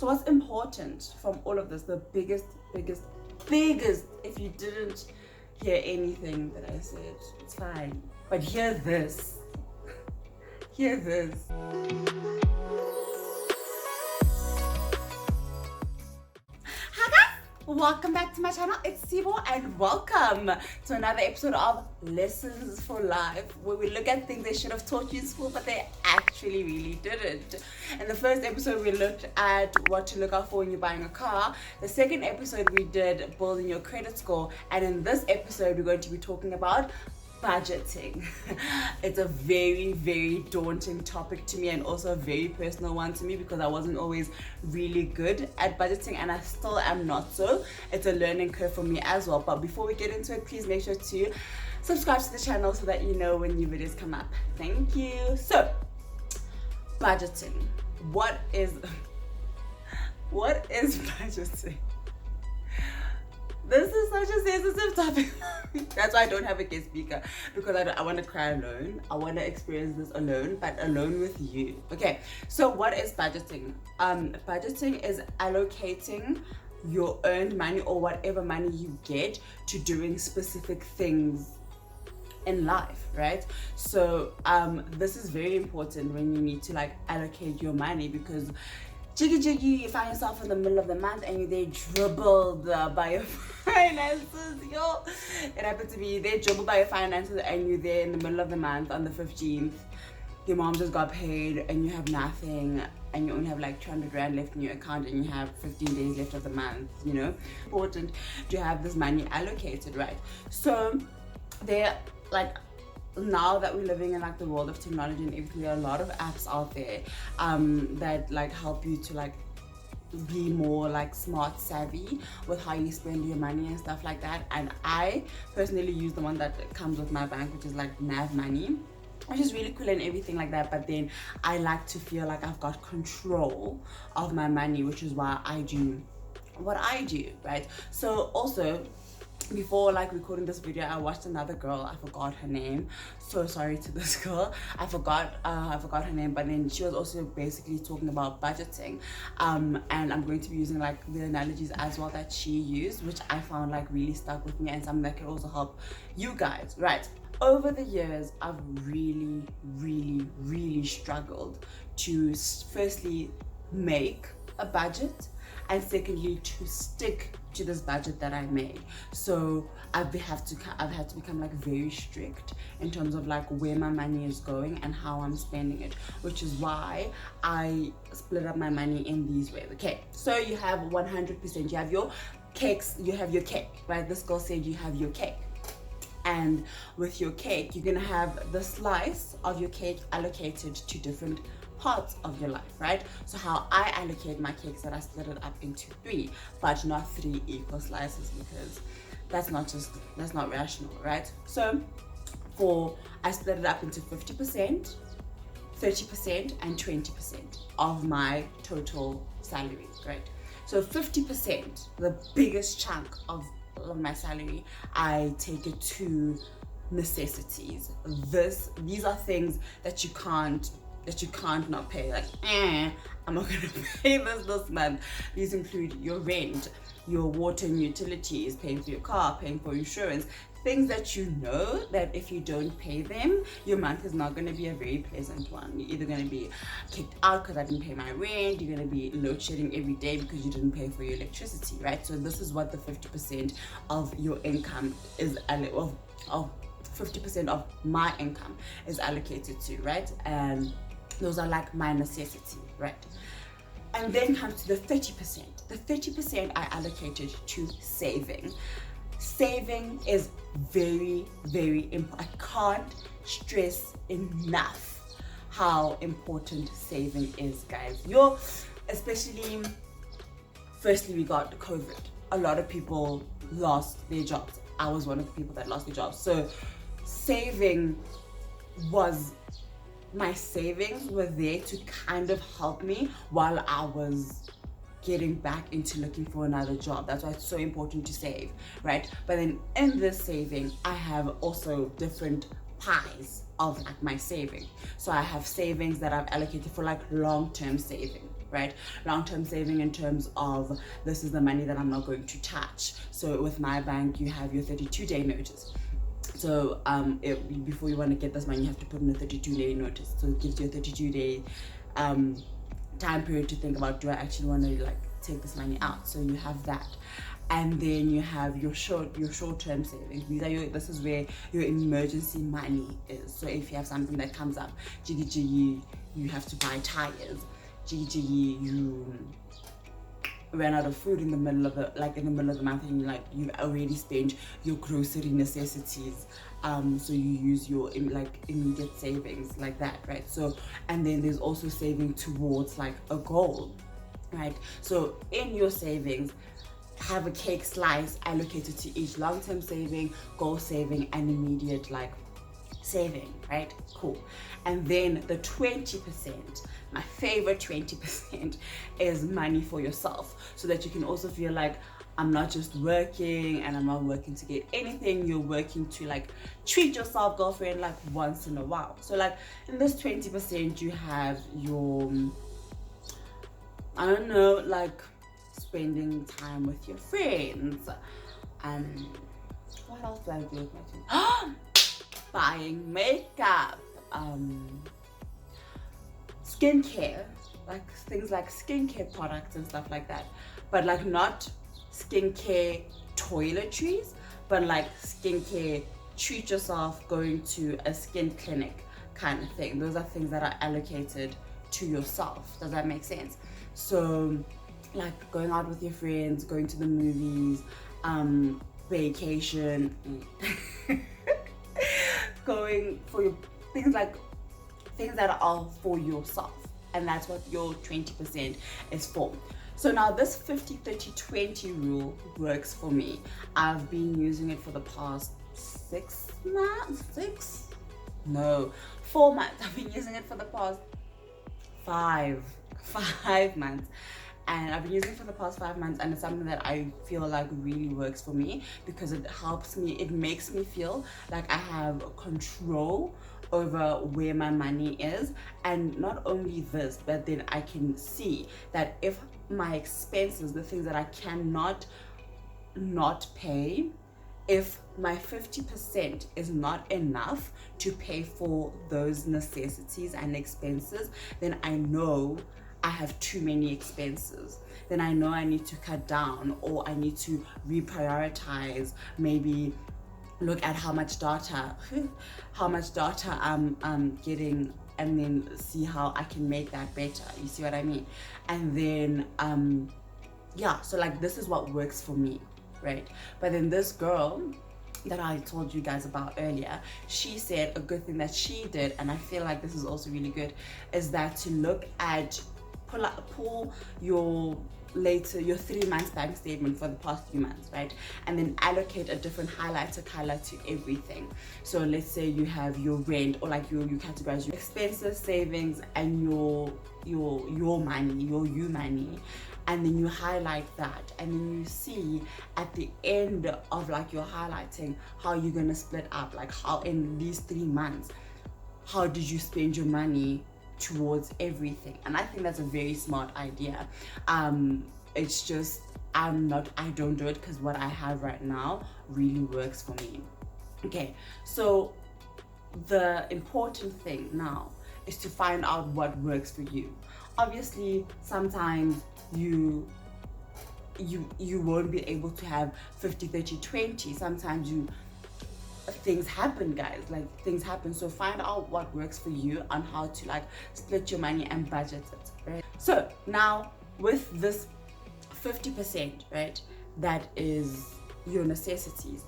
So what's important from all of this, the biggest, if you didn't hear anything that I said, it's fine. But hear this. Hear this. Welcome back to my channel. It's Sibo and welcome to another episode of Lessons for Life, where we look at things they should have taught you in school but they actually really didn't. In the first episode we looked at what to look out for when you're buying a car. The second episode we did building your credit score, and in this episode we're going to be talking about budgeting. It's a very daunting topic to me, and also a very personal one to me, because I wasn't always really good at budgeting and I still am not. So it's a learning curve for me as well. But before we get into it, please make sure to subscribe to the channel so that you know when new videos come up. Thank you. So budgeting. What is budgeting? This is such a sensitive topic. That's why I don't have a guest speaker, because I want to cry alone. I want to experience this alone, but alone with you. Okay, so what is budgeting? Budgeting is allocating your earned money or whatever money you get to doing specific things in life, right? So this is very important when you need to like allocate your money, because jiggy, you find yourself in the middle of the month and they dribbled by your finances. Yo, it happened to me. They dribbled by your finances and you're there in the middle of the month on the 15th. Your mom just got paid and you have nothing, and you only have like 200 rand left in your account, and you have 15 days left of the month, you know. Important to have this money allocated, right? So they're like, now that we're living in like the world of technology and everything, there are a lot of apps out there that like help you to like be more like smart savvy with how you spend your money and stuff like that. And I personally use the one that comes with my bank, which is like Nav Money, which is really cool and everything like that. But then I like to feel like I've got control of my money, which is why I do what I do, right? So also, before like recording this video, I watched another girl. I forgot her name. So sorry to this girl. I forgot her name. But then she was also basically talking about budgeting. And I'm going to be using like the analogies as well that she used, which I found like really stuck with me, and something that can also help you guys, right? Over the years, I've really struggled to firstly make a budget, and secondly to stick to this budget that I made. So I've had to become like very strict in terms of like where my money is going and how I'm spending it, which is why I split up my money in these ways. Okay, so you have 100%, you have your cakes, you have your cake, right? This girl said you have your cake. And with your cake, you're gonna have the slice of your cake allocated to different parts of your life, right? So how I allocate my cakes, that I split it up into 3, but not 3 equal slices, because that's not rational, right? So I split it up into 50%, 30%, and 20% of my total salary, right? So 50%, the biggest chunk of my salary, I take it to necessities. These are things that you can't not pay. Like, I'm not gonna pay this month. These include your rent, your water and utilities, paying for your car, paying for insurance, things that you know that if you don't pay them, your month is not gonna be a very pleasant one. You're either gonna be kicked out because I didn't pay my rent, you're gonna be load shedding every day because you didn't pay for your electricity, right? So this is what the 50% of your income is, of 50% of my income is allocated to, right? And those are like my necessity, right? And then comes to the 30%. The 30% I allocated to saving. Saving is very important. I can't stress enough how important saving is, guys. Especially, firstly, we got COVID. A lot of people lost their jobs. I was one of the people that lost their jobs. So my savings were there to kind of help me while I was getting back into looking for another job. That's why it's so important to save, right? But then in this saving, I have also different pies of like my saving. So I have savings that I've allocated for like long-term saving, right? Long-term saving in terms of this is the money that I'm not going to touch. So with my bank, you have your 32-day notice. So before you want to get this money, you have to put in a 32-day notice. So it gives you a 32-day time period to think about, do I actually want to like take this money out? So you have that. And then you have your short-term savings. This is where your emergency money is. So if you have something that comes up, you have to buy tires. You ran out of food in the middle of the month, and you've already spent your grocery necessities. So you use your immediate savings like that, right? So, and then there's also saving towards like a goal, right? So in your savings, have a cake slice allocated to each: long-term saving, goal saving, and immediate like saving, right? Cool. And then the 20%, my favorite 20%, is money for yourself, so that you can also feel like I'm not just working and I'm not working to get anything. You're working to like treat yourself, girlfriend, like once in a while. So like in this 20%, you have your, I don't know, like spending time with your friends, and what else do I do with my time? Buying makeup, skincare, like things like skincare products and stuff like that, but like not skincare toiletries, but like skincare, treat yourself, going to a skin clinic kind of thing. Those are things that are allocated to yourself. Does that make sense? So like going out with your friends, going to the movies, vacation, going for your things that are for yourself, and that's what your 20% is for. So now this 50-30-20 rule works for me. I've been using it for the past 4 months. I've been using it for the past five months. And I've been using it for the past 5 months, and it's something that I feel like really works for me, because it helps me, it makes me feel like I have control over where my money is. And not only this, but then I can see that if my expenses, the things that I cannot not pay, if my 50% is not enough to pay for those necessities and expenses, then I know I have too many expenses. Then I know I need to cut down, or I need to reprioritize, maybe look at how much data I'm getting, and then see how I can make that better. You see what I mean? And then yeah, so like this is what works for me, right? But then this girl that I told you guys about earlier, she said a good thing that she did, and I feel like this is also really good, is that to look at, pull your 3 months bank statement for the past 3 months, right? And then allocate a different highlighter color to everything. So let's say you have your rent, or like you categorize your expenses, savings, and your money, your you money, and then you highlight that, and then you see at the end of like your highlighting how you're gonna split up, like how in these 3 months, how did you spend your money towards everything. And I think that's a very smart idea. It's just I don't do it because what I have right now really works for me. Okay, so the important thing now is to find out what works for you. Obviously sometimes you won't be able to have 50-30-20. Sometimes things happen, guys, like things happen. So find out what works for you on how to like split your money and budget it, right? So now with this 50%, right, that is your necessities,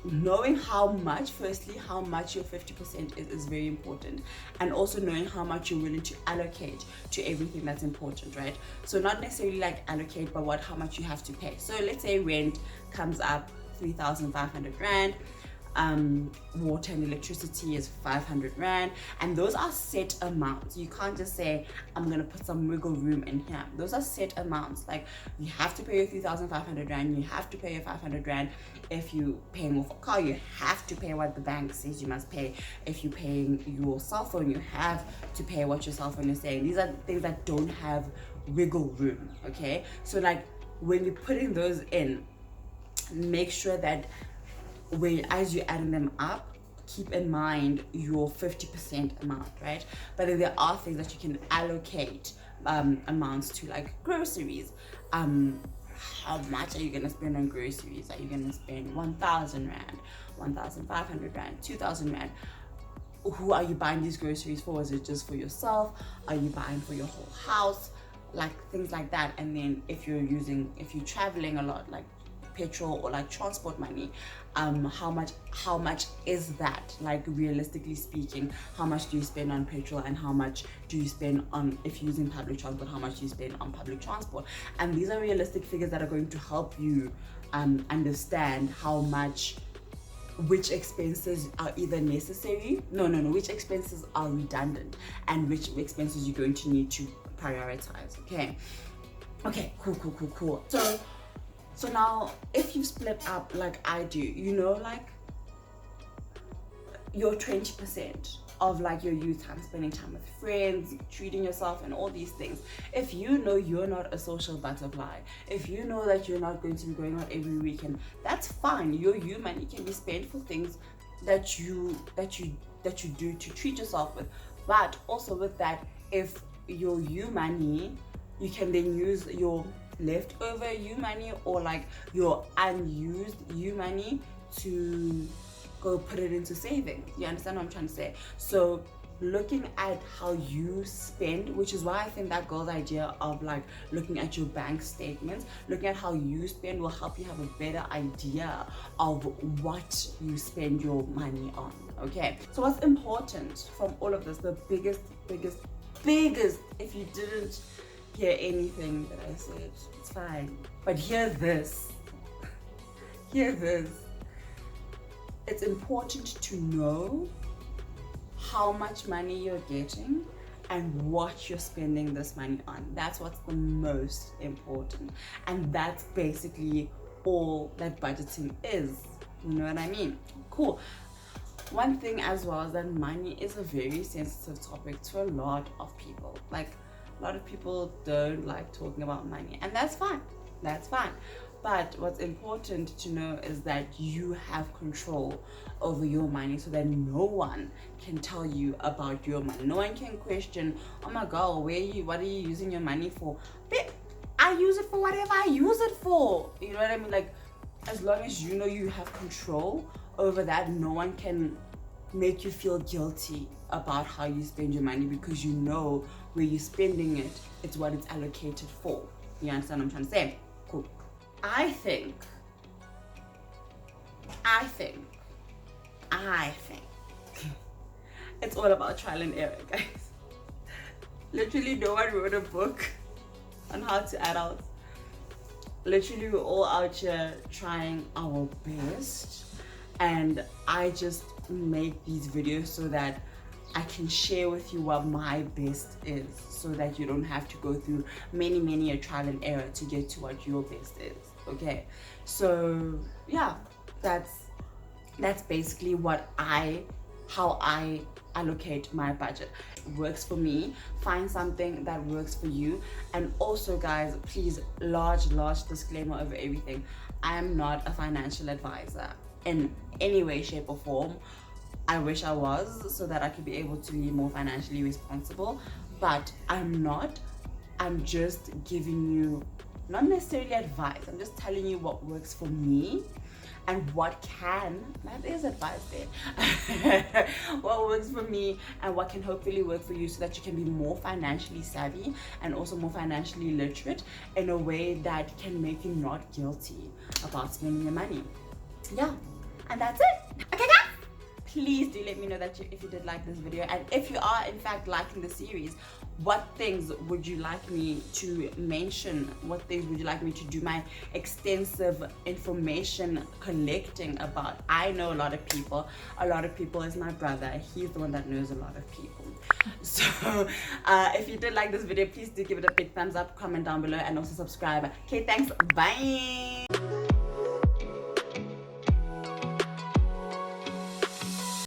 knowing how much your 50% is very important, and also knowing how much you're willing to allocate to everything that's important, right? So not necessarily like allocate, but how much you have to pay. So let's say rent comes up 3,500 rand. water and electricity is 500 rand, and those are set amounts. You can't just say I'm gonna put some wiggle room in here. Those are set amounts. Like, you have to pay your 3,500 rand, you have to pay your 500 rand. If you paying off a car, you have to pay what the bank says you must pay. If you're paying your cell phone, you have to pay what your cell phone is saying. These are things that don't have wiggle room. Okay, so like when you're putting those in, make sure that as you're adding them up, keep in mind your 50% amount, right? But then there are things that you can allocate amounts to, like groceries. How much are you gonna spend on groceries? Are you gonna spend 1,000 rand, 1,500 rand, 2,000 rand? Who are you buying these groceries for? Is it just for yourself? Are you buying for your whole house? Like things like that. And then if you're traveling a lot, like petrol or like transport money, how much is that? Like, realistically speaking, how much do you spend on petrol, and how much do you spend on, if you're using public transport, how much do you spend on public transport? And these are realistic figures that are going to help you understand how much, which expenses are either necessary, which expenses are redundant, and which expenses you're going to need to prioritize. Okay, cool. So now, if you split up like I do, like your 20% of like your youth time, spending time with friends, treating yourself and all these things. If you know you're not a social butterfly, if you know that you're not going to be going out every weekend, that's fine. Your you money can be spent for things that you do to treat yourself with. But also with that, if your you money, you can then use your leftover you money or like your unused you money to go put it into savings. You understand what I'm trying to say? So looking at how you spend, which is why I think that girl's idea of like looking at your bank statements, looking at how you spend will help you have a better idea of what you spend your money on. Okay, so what's important from all of this, the biggest, if you didn't hear anything that I said, it's fine, but hear this. It's important to know how much money you're getting and what you're spending this money on. That's what's the most important, and that's basically all that budgeting is. You know what I mean? Cool. One thing as well is that money is a very sensitive topic to a lot of people. Like, a lot of people don't like talking about money, and that's fine. But what's important to know is that you have control over your money, so that no one can tell you about your money. No one can question, oh my god, what are you using your money for? But I use it for whatever I use it for. You know what I mean? Like, as long as you know you have control over that, no one can make you feel guilty about how you spend your money, because you know where you're spending it, it's what it's allocated for. You understand what I'm trying to say? Cool. I think it's all about trial and error, guys. Literally, no one wrote a book on how to adult. Literally, we're all out here trying our best, and I just make these videos so that I can share with you what my best is, so that you don't have to go through many a trial and error to get to what your best is. Okay, so yeah, that's basically how I allocate my budget. It works for me. Find something that works for you. And also, guys, please, large disclaimer over everything, I am not a financial advisor in any way, shape or form. I wish I was, so that I could be able to be more financially responsible, but I'm not. I'm just giving you, not necessarily advice, I'm just telling you what works for me and that is advice there, what works for me and what can hopefully work for you, so that you can be more financially savvy and also more financially literate in a way that can make you not guilty about spending your money. Yeah, and that's it. Okay, guys, please do let me know that if you did like this video, and if you are in fact liking the series, what things would you like me to mention? What things would you like me to do my extensive information collecting about? I know a lot of people. A lot of people is my brother. He's the one that knows a lot of people. So if you did like this video, please do give it a big thumbs up, comment down below, and also subscribe. Okay, thanks. Bye.